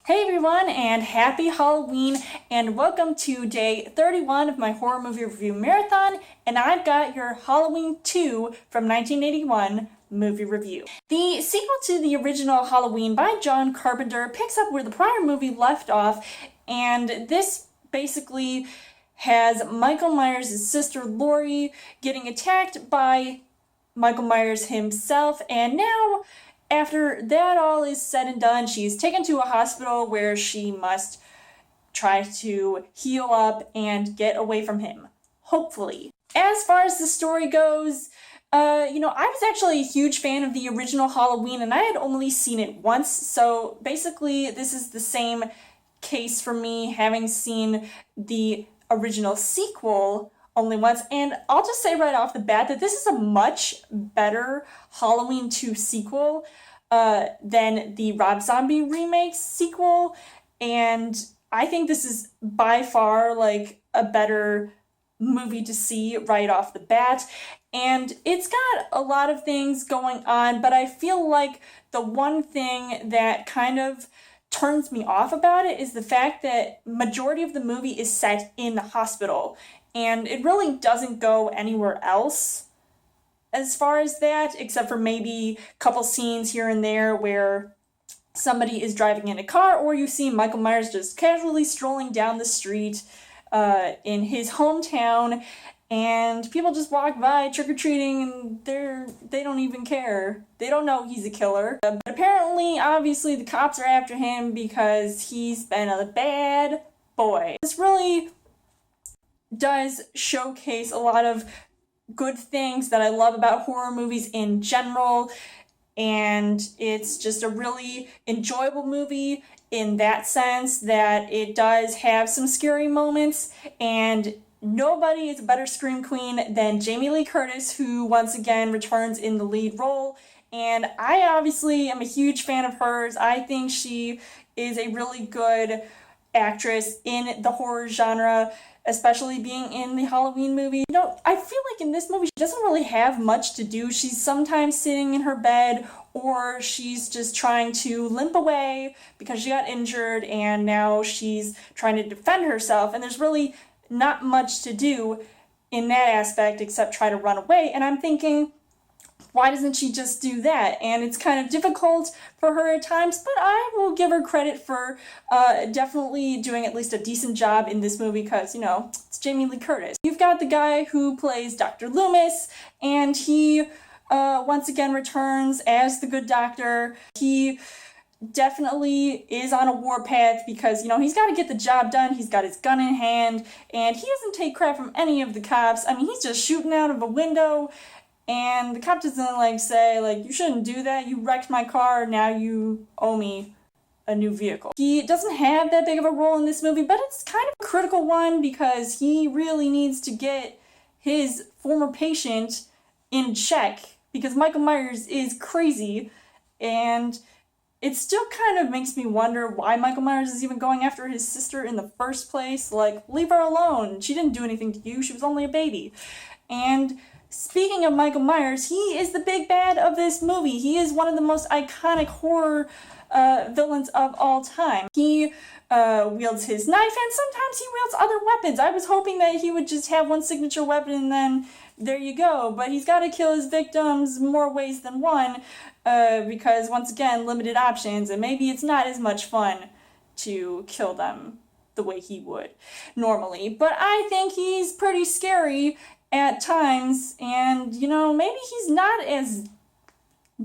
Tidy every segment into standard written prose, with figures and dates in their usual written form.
Hey everyone, and happy Halloween, and welcome to day 31 of my horror movie review marathon, and I've got your Halloween 2 from 1981 movie review. The sequel to the original Halloween by John Carpenter picks up where the prior movie left off, and this basically has Michael Myers' sister Laurie getting attacked by Michael Myers himself, and now after that all is said and done, she's taken to a hospital where she must try to heal up and get away from him, hopefully. As far as the story goes, I was actually a huge fan of the original Halloween, and I had only seen it once, so basically this is the same case for me, having seen the original sequel only once, and I'll just say right off the bat that this is a much better Halloween 2 sequel than the Rob Zombie remake sequel, and I think this is by far like a better movie to see right off the bat, and it's got a lot of things going on, but I feel like the one thing that kind of turns me off about it is the fact that majority of the movie is set in the hospital, and it really doesn't go anywhere else as far as that, except for maybe a couple scenes here and there where somebody is driving in a car, or you see Michael Myers just casually strolling down the street in his hometown, and people just walk by trick-or-treating, and they don't even care. They don't know he's a killer. But apparently, obviously, the cops are after him because he's been a bad boy. This really does showcase a lot of good things that I love about horror movies in general, and it's just a really enjoyable movie in that sense that it does have some scary moments, and nobody is a better scream queen than Jamie Lee Curtis, who once again returns in the lead role, and I obviously am a huge fan of hers. I think she is a really good actress in the horror genre, especially being in the Halloween movie. I feel like in this movie she doesn't really have much to do. She's sometimes sitting in her bed, or she's just trying to limp away because she got injured and now she's trying to defend herself, and there's really not much to do in that aspect except try to run away, and I'm thinking, why doesn't she just do that? And it's kind of difficult for her at times, but I will give her credit for definitely doing at least a decent job in this movie because, it's Jamie Lee Curtis. You've got the guy who plays Dr. Loomis, and he once again returns as the good doctor. He definitely is on a warpath because, he's got to get the job done. He's got his gun in hand, and he doesn't take crap from any of the cops. I mean, he's just shooting out of a window, and the cop doesn't say, you shouldn't do that, you wrecked my car, now you owe me a new vehicle. He doesn't have that big of a role in this movie, but it's kind of a critical one because he really needs to get his former patient in check because Michael Myers is crazy, and it still kind of makes me wonder why Michael Myers is even going after his sister in the first place. Leave her alone. She didn't do anything to you. She was only a baby. And speaking of Michael Myers, he is the big bad of this movie. He is one of the most iconic horror villains of all time. He wields his knife, and sometimes he wields other weapons. I was hoping that he would just have one signature weapon and then there you go, but he's got to kill his victims more ways than one because, once again, limited options, and maybe it's not as much fun to kill them the way he would normally. But I think he's pretty scary at times, and, maybe he's not as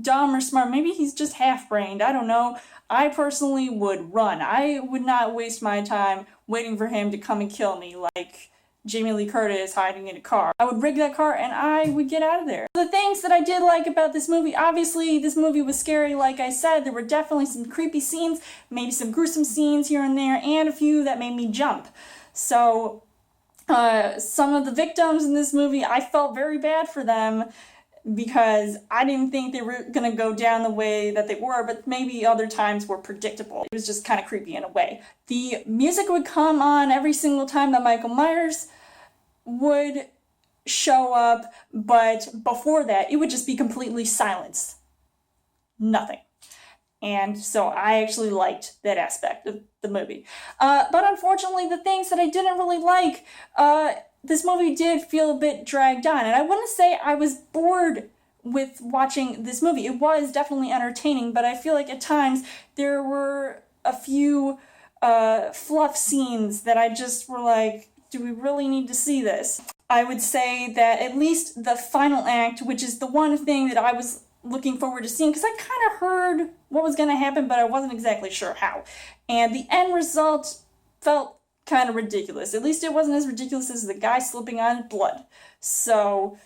dumb or smart. Maybe he's just half-brained. I don't know. I personally would run. I would not waste my time waiting for him to come and kill me like Jamie Lee Curtis hiding in a car. I would rig that car and I would get out of there. The things that I did like about this movie, obviously this movie was scary, like I said. There were definitely some creepy scenes, maybe some gruesome scenes here and there, and a few that made me jump. So some of the victims in this movie, I felt very bad for them because I didn't think they were going to go down the way that they were, but maybe other times were predictable. It was just kind of creepy in a way. The music would come on every single time that Michael Myers would show up, but before that, it would just be completely silenced. Nothing. And so I actually liked that aspect of the movie. But unfortunately, the things that I didn't really like, this movie did feel a bit dragged on. And I wouldn't say I was bored with watching this movie. It was definitely entertaining, but I feel like at times there were a few fluff scenes that I just were like, do we really need to see this? I would say that at least the final act, which is the one thing that I was looking forward to seeing, because I kind of heard what was going to happen, but I wasn't exactly sure how. And the end result felt kind of ridiculous. At least it wasn't as ridiculous as the guy slipping on blood. So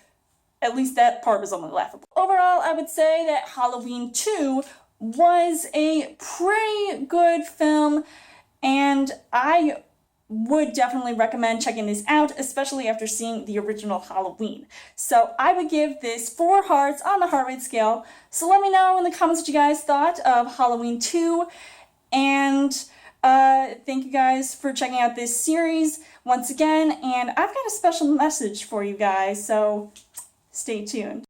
at least that part was only laughable. Overall, I would say that Halloween 2 was a pretty good film, and I would definitely recommend checking this out, especially after seeing the original Halloween. So I would give this 4 hearts on the heart rate scale. So let me know in the comments what you guys thought of Halloween 2, and thank you guys for checking out this series once again, and I've got a special message for you guys, so stay tuned.